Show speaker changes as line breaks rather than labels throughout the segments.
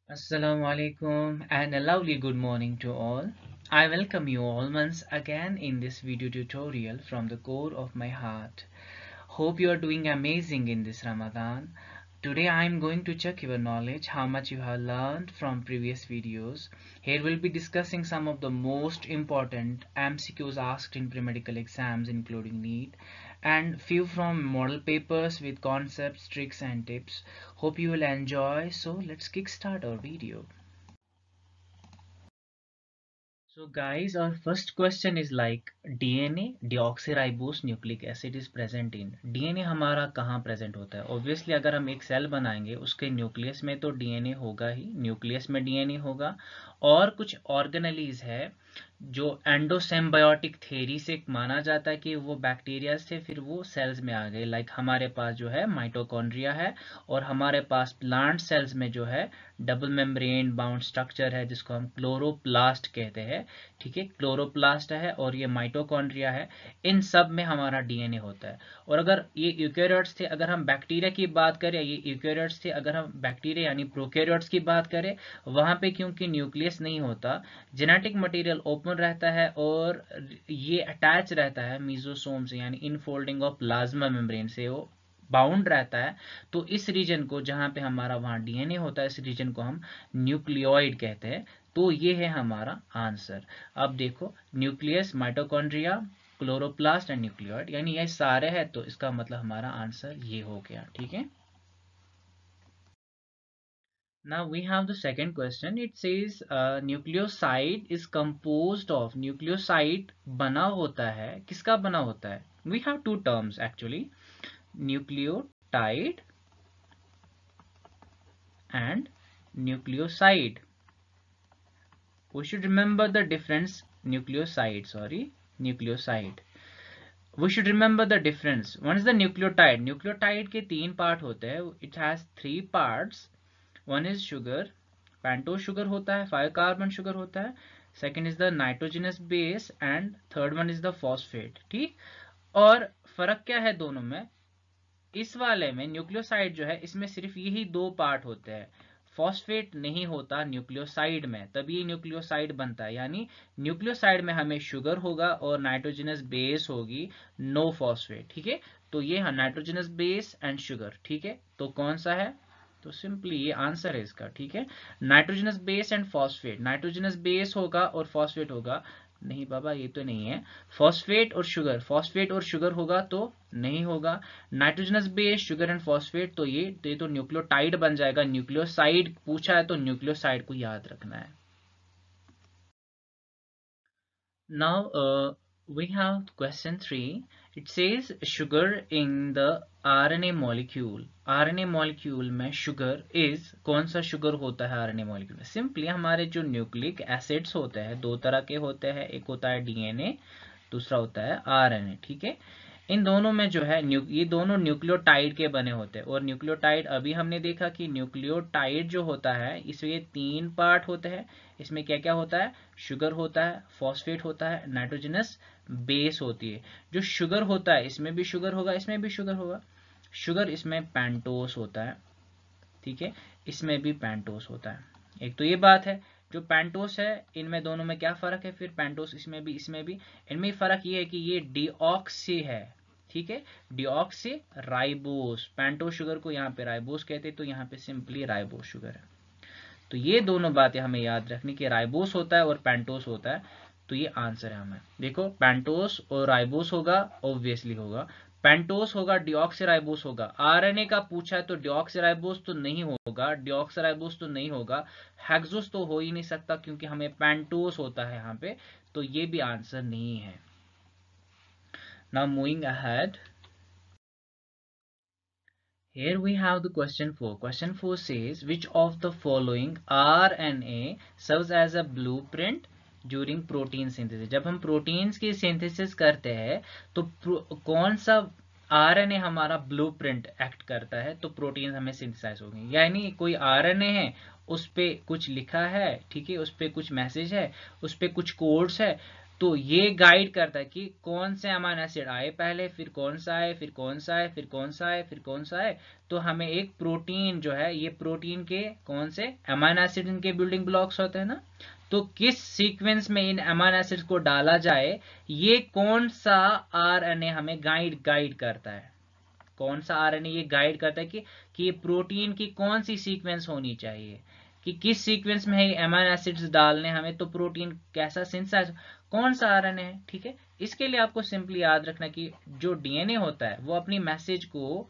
Assalamu alaikum and a lovely good morning to all. I welcome you all once again in this video tutorial from the core of my heart. Hope you are doing amazing in this Ramadan. Today I am going to check your knowledge, how much you have learned from previous videos. Here we'll be discussing some of the most important MCQs asked in pre-medical exams including NEET and few from model papers with concepts, tricks and tips. Hope you will enjoy. So let's kickstart our video. So guys, our first question is like DNA deoxyribose nucleic acid is present in DNA हमारा कहाँ present होता है? Obviously अगर हम एक cell बनाएंगे उसके nucleus में तो DNA होगा ही, न्यूक्लियस में DNA होगा और कुछ ऑर्गेनेलीज है जो एंडोसिम्बायोटिक थ्योरी से माना जाता है कि वो बैक्टीरिया से फिर वो सेल्स में आ गए। लाइक हमारे पास जो है माइटोकॉन्ड्रिया है और हमारे पास प्लांट सेल्स में जो है डबल मेम्ब्रेन बाउंड स्ट्रक्चर है जिसको हम क्लोरोप्लास्ट कहते हैं। ठीक है, क्लोरोप्लास्ट है और ये माइटोकॉन्ड्रिया है। इन सब में हमारा डीएनए होता है। और अगर ये यूकेरियोट्स थे, अगर हम बैक्टीरिया की बात करें, ये यूकेरियोट्स थे, अगर हम बैक्टीरिया यानी प्रोकैरियोट्स की बात करें, वहां पे क्योंकि न्यूक्लियस नहीं होता, जेनेटिक मटेरियल ओपन रहता है और ये अटैच रहता है मीजोसोम से यानी इनफोल्डिंग ऑफ प्लाज्मा मेम्ब्रेन से वो बाउंड रहता है। तो इस रीजन को जहां पे हमारा वहां डीएनए होता है, इस रीजन को हम न्यूक्लियोइड कहते हैं। तो ये है हमारा आंसर। अब देखो, nucleus, mitochondria, chloroplast and nucleoid यानी ये सारे हैं, तो इसका मतलब हमारा आंसर ये हो गया। ठीक है, now we have the second question. It says nucleoside is composed of, nucleoside बना होता है, किसका बना होता है? We have two terms actually, nucleotide and nucleoside. We should remember the difference. Nucleoside, we should remember the difference. One is the nucleotide के तीन part होते हैं. It has three parts. One is sugar, pentose sugar होता है, 5 carbon sugar होता है, second is the nitrogenous base and third one is the phosphate. ठीक, और फर्क क्या है दोनों में? इस वाले में न्यूक्लियोसाइड जो है इसमें सिर्फ यही दो पार्ट होते हैं, फॉस्फेट नहीं होता न्यूक्लियोसाइड में, तभी न्यूक्लियोसाइड बनता है। यानी न्यूक्लियोसाइड में हमें शुगर होगा और नाइट्रोजनस बेस होगी, नो फॉस्फेट। ठीक है, तो ये नाइट्रोजनस बेस एंड शुगर। ठीक है, तो कौन सा है? तो सिंपली ये आंसर है इसका। ठीक है, nitrogenous base and phosphate, nitrogenous base होगा और फॉस्फेट होगा। नहीं बाबा, ये तो नहीं है। फॉस्फेट और शुगर, फॉस्फेट और शुगर होगा तो नहीं होगा। Nitrogenous base, sugar and phosphate, तो ये तो न्यूक्लियोटाइड बन जाएगा। न्यूक्लियोसाइड पूछा है तो न्यूक्लियोसाइड को याद रखना है। Now we have question 3. It says sugar in the RNA molecule. RNA molecule में sugar is, कौन सा sugar होता है RNA molecule में? Simply हमारे जो न्यूक्लिक एसिड्स होते हैं, दो तरह के होते हैं, एक होता है डीएनए, दूसरा होता है आरएनए। ठीक है, इन दोनों में जो है ये दोनों न्यूक्लियोटाइड के बने होते हैं। और न्यूक्लियोटाइड अभी हमने देखा कि न्यूक्लियोटाइड जो होता है इसमें तीन पार्ट होते हैं। इसमें क्या क्या होता है? शुगर होता है, फॉस्फेट होता है, नाइट्रोजनस बेस होती है। जो शुगर होता है इसमें भी शुगर होगा, इसमें भी शुगर होगा। शुगर इसमें पेंटोस होता है। ठीक है, इसमें भी पेंटोस होता है। एक तो ये बात है। जो पेंटोस है इनमें दोनों में क्या फर्क है? फिर पेंटोस इसमें भी इसमें भी, इनमें फर्क ये है कि ये डीऑक्सी है। ठीक है, डीऑक्सी राइबोस, पेंटोस शुगर को यहाँ पे राइबोस कहते हैं, तो यहाँ पे सिंपली राइबोस शुगर है। तो ये दोनों बातें हमें याद रखनी कि राइबोस होता है और पेंटोस होता है। तो ये आंसर है हमें। देखो, पेंटोस और राइबोस होगा, ऑब्वियसली होगा। पेंटोस होगा, डिऑक्सीराइबोस होगा। आरएनए का पूछा है तो डिऑक्सीराइबोस तो नहीं होगा, डिऑक्सीराइबोस तो नहीं होगा, हेक्सोस तो हो ही नहीं सकता क्योंकि हमें पेंटोस होता है यहाँ पे, तो ये भी आंसर नहीं है। Now moving ahead, here we have the question 4. Question 4 says, which of the following RNA serves as a blueprint during protein synthesis? जब हम प्रोटीन्स की सिंथेसिस करते हैं तो कौन सा आरएनए हमारा ब्लूप्रिंट एक्ट करता है तो प्रोटीन हमें सिंथेसाइज होंगे। यानी कोई आरएनए है, उस पे कुछ लिखा है, ठीक है, उस पे कुछ मैसेज है, उस पे कुछ कोड्स है, तो ये गाइड करता है कि कौन से अमीनो एसिड आए पहले, फिर कौन सा आए, फिर कौन सा आए, फिर कौन सा आए, फिर कौन सा आए। तो हमें एक प्रोटीन जो है, ये प्रोटीन के कौन से अमीनो एसिड इनके बिल्डिंग ब्लॉक्स होते हैं ना, तो किस सीक्वेंस में इन अमीनो एसिड्स को डाला जाए, ये कौन सा आरएनए हमें गाइड करता है। कौन सा आरएनए ये गाइड करता है कि ये प्रोटीन की कौन सी सीक्वेंस होनी चाहिए, कि किस सीक्वेंस में है अमीनो एसिड्स डालने हमें, तो प्रोटीन कैसा सिंथेसाइज, कौन सा आरएनए है। ठीक है, इसके लिए आपको सिंपली याद रखना कि जो डीएनए होता है वो अपनी मैसेज को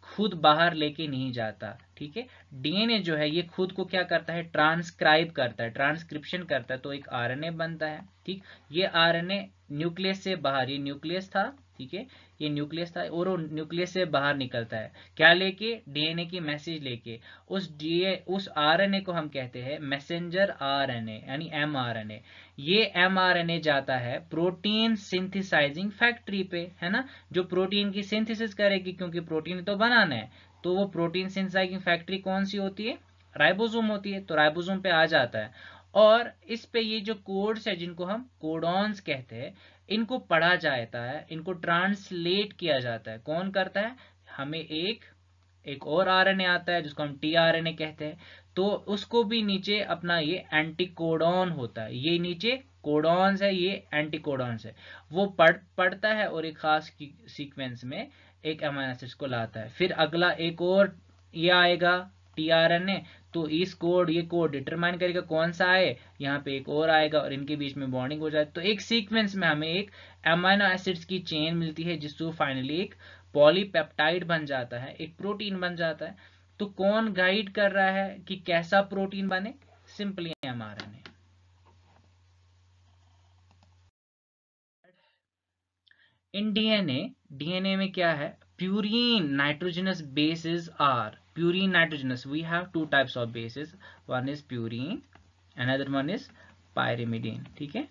खुद बाहर लेके नहीं जाता। ठीक है, डीएनए जो है ये खुद को क्या करता है, ट्रांसक्राइब करता है, ट्रांसक्रिप्शन करता है, तो एक आरएनए बनता है। ठीक, ये आरएनए न्यूक्लियस से बाहर, ये न्यूक्लियस था, ठीक है, ये न्यूक्लियस था, और वो न्यूक्लियस से बाहर निकलता है क्या लेके, डीएनए की मैसेज लेके। उस आरएनए को हम कहते हैं मैसेंजर आरएनए, यानी एमआरएनए। ये एमआरएनए जाता है प्रोटीन सिंथेसाइजिंग फैक्ट्री पे, है ना, जो प्रोटीन की सिंथेसिस करेगी, क्योंकि प्रोटीन तो बनाना है। तो वो प्रोटीन सिंथेसाइजिंग फैक्ट्री कौन सी होती है, राइबोसोम होती है, तो राइबोसोम पे आ जाता है। और इस पे ये जो कोड्स है, जिनको हम कोडॉन्स कहते हैं, इनको पढ़ा जाता है, इनको ट्रांसलेट किया जाता है। कौन करता है, हमें एक और आरएनए आता है जिसको हम टीआरएनए कहते हैं, तो उसको भी नीचे अपना ये एंटीकोडॉन होता है, ये नीचे कोडॉन्स है, ये एंटीकोडॉन्स है, वो पढ़ता है और एक खास सीक्वेंस में एक अमीनो एसिड्स को लाता है। फिर अगला एक और ये आएगा टीआरएनए, तो ये कोड डिटरमाइन करेगा कौन सा आए, यहाँ पे एक और आएगा और इनके बीच में बॉन्डिंग हो जाए, तो एक सीक्वेंस में हमें एक अमीनो एसिड्स की चेन मिलती है, जिससे फाइनली एक पॉलीपेप्टाइड बन जाता है, एक प्रोटीन बन जाता है। तो कौन गाइड कर रहा है कि कैसा प्रोटीन बने, सिंपली एमआरएनए। इन डीएनए में क्या है, purine nitrogenous bases are, purine nitrogenous, we have two types of bases, one is purine, another one is pyrimidine. ठीक है,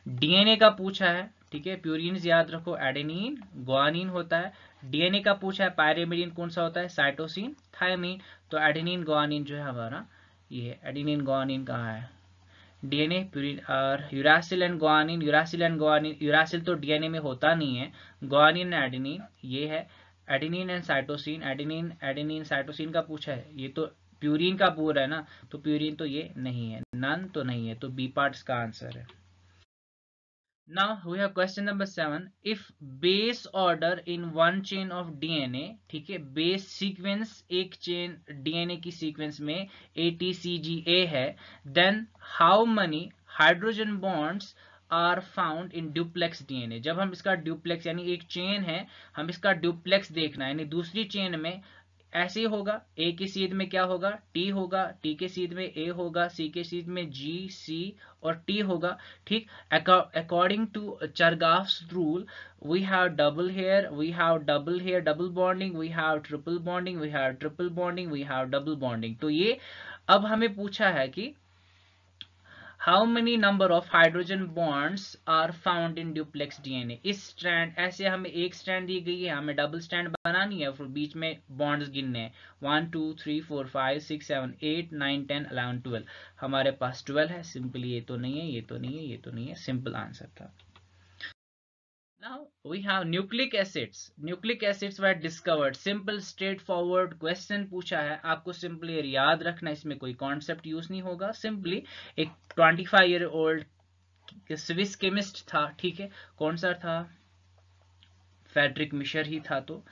डीएनए का पूछा है, ठीक है, प्यूरीन याद रखो, एडेनिन ग्वानिन होता है। डीएनए का पूछा है पायरिमिडीन कौन सा होता है, साइटोसिन थायमिन। तो एडेनिन ग्वानिन जो है हमारा, ये एडेनिन ग्वानिन कहाँ है, डीएनए प्यूरिन और यूरासिल एंड ग्वानिन, यूरासिल तो डीएनए में होता नहीं है, ग्वानिन एडेनिन ये है। Adenine and cytosine, adenine cytosine का पूछा है, ये तो प्यूरिन का पूरा है ना, तो प्यूरिन तो ये नहीं है, नन तो नहीं है, तो बी पार्ट का आंसर है। Now we have question number 7. If base order in one chain of DNA, ठीक है, base sequence एक chain DNA की sequence में ATCGA है, then how many hydrogen bonds are found in duplex DNA? जब हम इसका duplex यानी एक chain है, हम इसका duplex देखना है, यानी दूसरी chain में ऐसे ही होगा, ए की सीध में क्या होगा, टी होगा, टी के सीध में ए होगा, सी के सीध में जी, सी और टी होगा। ठीक, according to Chargaff's rule, we have double here, double bonding, we have triple bonding, we have double bonding. तो ये अब हमें पूछा है कि how many number of hydrogen bonds are found in duplex DNA. इस स्ट्रैंड, ऐसे हमें एक स्ट्रैंड दी गई है, हमें डबल स्ट्रैंड बनानी है, फिर बीच में बॉन्ड्स गिनने हैं, 1 2 3 4 5 6 7 8 9 10 11 12, हमारे पास 12 है। सिंपली ये तो नहीं है, ये तो नहीं है, ये तो नहीं है, सिंपल आंसर था। Now we have nucleic acids. Nucleic acids were discovered. Simple straightforward question पूछा है, आपको सिंपली याद रखना, इसमें कोई कॉन्सेप्ट यूज नहीं होगा। सिंपली एक 25 ईयर ओल्ड स्विस केमिस्ट था, ठीक है, कौन सा था, फेडरिक मिशर ही था। तो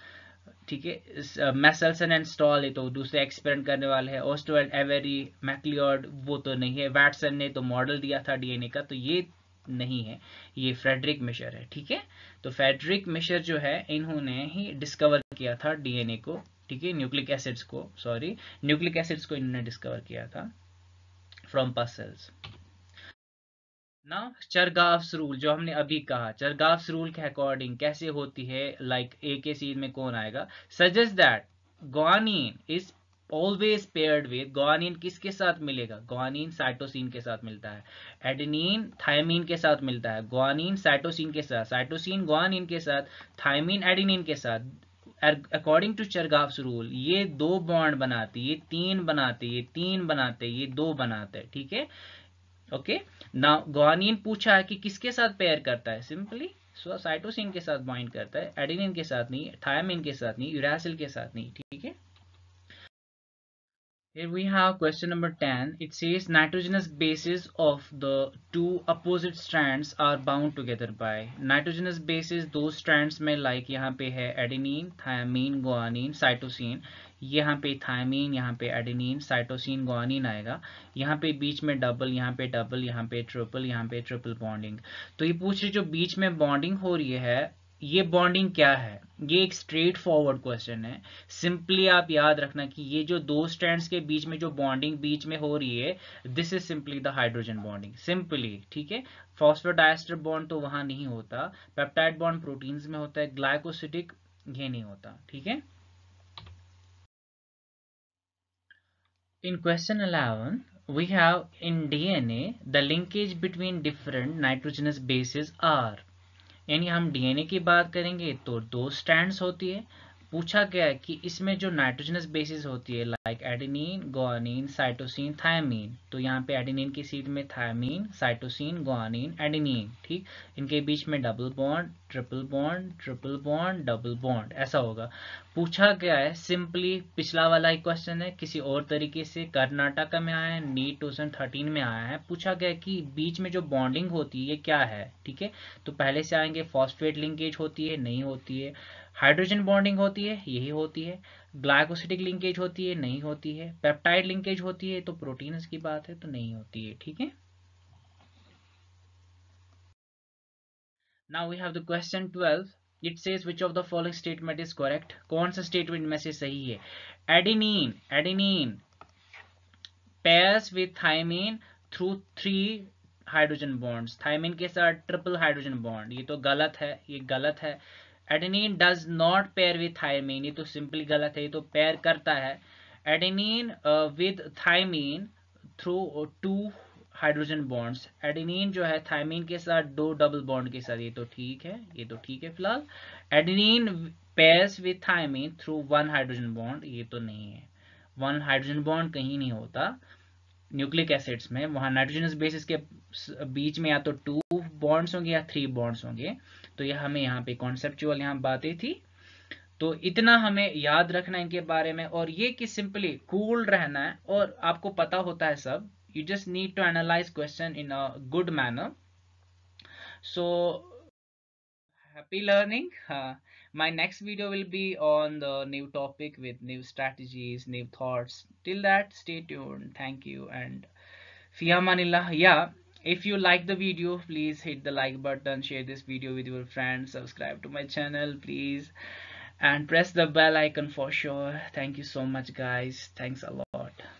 ठीक है, मैसेल्सन एंड स्टॉल, ये तो दूसरे एक्सपेरिमेंट करने वाले हैं, ओस्टवेल्ड, एवेरी, मैक्लियोड वो तो नहीं है, वैटसन ने तो मॉडल दिया था डीएनए का, तो ये नहीं है, ये फ्रेडरिक मिशर है। ठीक है, तो फ्रेडरिक मिशर जो है, इन्होंने ही डिस्कवर किया था डीएनए को, ठीक है, न्यूक्लिक एसिड्स को इन्होंने डिस्कवर किया था फ्रॉम पस सेल्स। ना चरगाफ्स रूल जो हमने अभी कहा, चरगाफ्स रूल के अकॉर्डिंग कैसे होती है, लाइक ए के सीध में कौन आएगा, suggest that guanine is always paired with, guanine किसके साथ मिलेगा, ग्वानिन साइटोसिन के साथ मिलता है, एडेनिन थायमिन के साथ मिलता है, ग्वानिन साइटोसिन के साथ, साइटोसिन ग्वानिन के साथ, थायमिन एडेनिन के साथ। अकॉर्डिंग टू चरगाफ्स रूल ये 2 बॉन्ड बनाते, ये 3 बनाते, ये 3 बनाते, ये 2 बनाते, ठीक है। ओके, ना ग्वानिन पूछा है कि किसके साथ पेयर करता है, सिंपली साइटोसिन के साथ बाइंड करता है, एडेनिन के साथ नहीं, थायमिन के साथ नहीं, यूरासिल के साथ नहीं, ठीक है। Here we have question number 10. It says nitrogenous bases of the two opposite strands are bound together by. Nitrogenous bases दो strands में like यहाँ पे है एडेनिन, थायमीन, गुआनिन, साइटोसिन, यहाँ पे थायमीन, यहाँ पे एडेनिन, साइटोसिन, गुआनिन आएगा, यहाँ पे बीच में डबल, यहाँ पे डबल, यहाँ पे ट्रिपल बॉन्डिंग। तो ये पूछ रही जो बीच में बॉन्डिंग हो रही है, ये बॉन्डिंग क्या है? ये एक स्ट्रेट फॉरवर्ड क्वेश्चन है। सिंपली आप याद रखना कि ये जो दो स्ट्रैंड्स के बीच में जो बॉन्डिंग बीच में हो रही है, this is simply the hydrogen bonding, simply, ठीक है। फॉस्फोडाइस्टर बॉन्ड तो वहां नहीं होता, पेप्टाइड बॉन्ड प्रोटीन्स में होता है, ग्लाइकोसिडिक ये नहीं होता, ठीक है। In question 11, we have in DNA the linkage between different nitrogenous bases are. यानी हम डीएनए की बात करेंगे तो दो स्ट्रैंड्स होती है। पूछा गया है कि इसमें जो नाइट्रोजनस बेसिस होती है like adenine, guanine, cytosine, thymine, तो यहाँ पे एडेनिन की सीध में थायमीन, साइटोसिन, गुआनिन, एडेनिन, ठीक, इनके बीच में double bond, triple bond, double bond, ऐसा होगा। पूछा गया है सिंपली, पिछला वाला ही क्वेश्चन है किसी और तरीके से, कर्नाटका में आया है, नीट 2013 में आया है। पूछा गया कि बीच में जो बॉन्डिंग होती है ये क्या है, ठीक है। तो पहले से आएंगे, फॉस्फेट लिंकेज होती है, नहीं होती है। हाइड्रोजन बॉन्डिंग होती है, यही होती है। ग्लाइकोसिडिक लिंकेज होती है, नहीं होती है। पेप्टाइड लिंकेज होती है तो प्रोटीन्स की बात है तो नहीं होती है, ठीक है। Now we have the question 12. It says which of the following statement is correct. कौन सा स्टेटमेंट में से सही है? Adenine pairs with thymine through 3 hydrogen bonds, thymine के साथ ट्रिपल हाइड्रोजन बॉन्ड, ये तो गलत है, ये गलत है। Adenine does not pair with thymine, ये तो सिंपली गलत है, ये तो पेयर करता है। Adenine with thymine through 2 hydrogen bonds, adenine जो है थायमीन के साथ 2 डबल बॉन्ड के साथ, ये तो ठीक है, ये तो ठीक है फिलहाल। Adenine pairs with thymine through 1 hydrogen bond, ये तो नहीं है, 1 हाइड्रोजन बॉन्ड कहीं नहीं होता न्यूक्लिक एसिड्स में, वहां नाइट्रोजनस बेसिस के बीच में या तो 2 बॉन्ड्स होंगे या 3 बॉन्ड्स होंगे। तो ये हमें यहाँ पे कॉन्सेप्चुअल यहाँ बातें थी, तो इतना हमें याद रखना इनके बारे में, और ये कि सिंपली कूल रहना है और आपको पता होता है सब। You just need to analyse question in a good manner. So happy learning. My next video will be on the new topic with new strategies, new thoughts. Till that, stay tuned. Thank you and fi amanillah. Yeah, if you like the video, please hit the like button, share this video with your friends, subscribe to my channel, please, and press the bell icon for sure. Thank you so much, guys. Thanks a lot.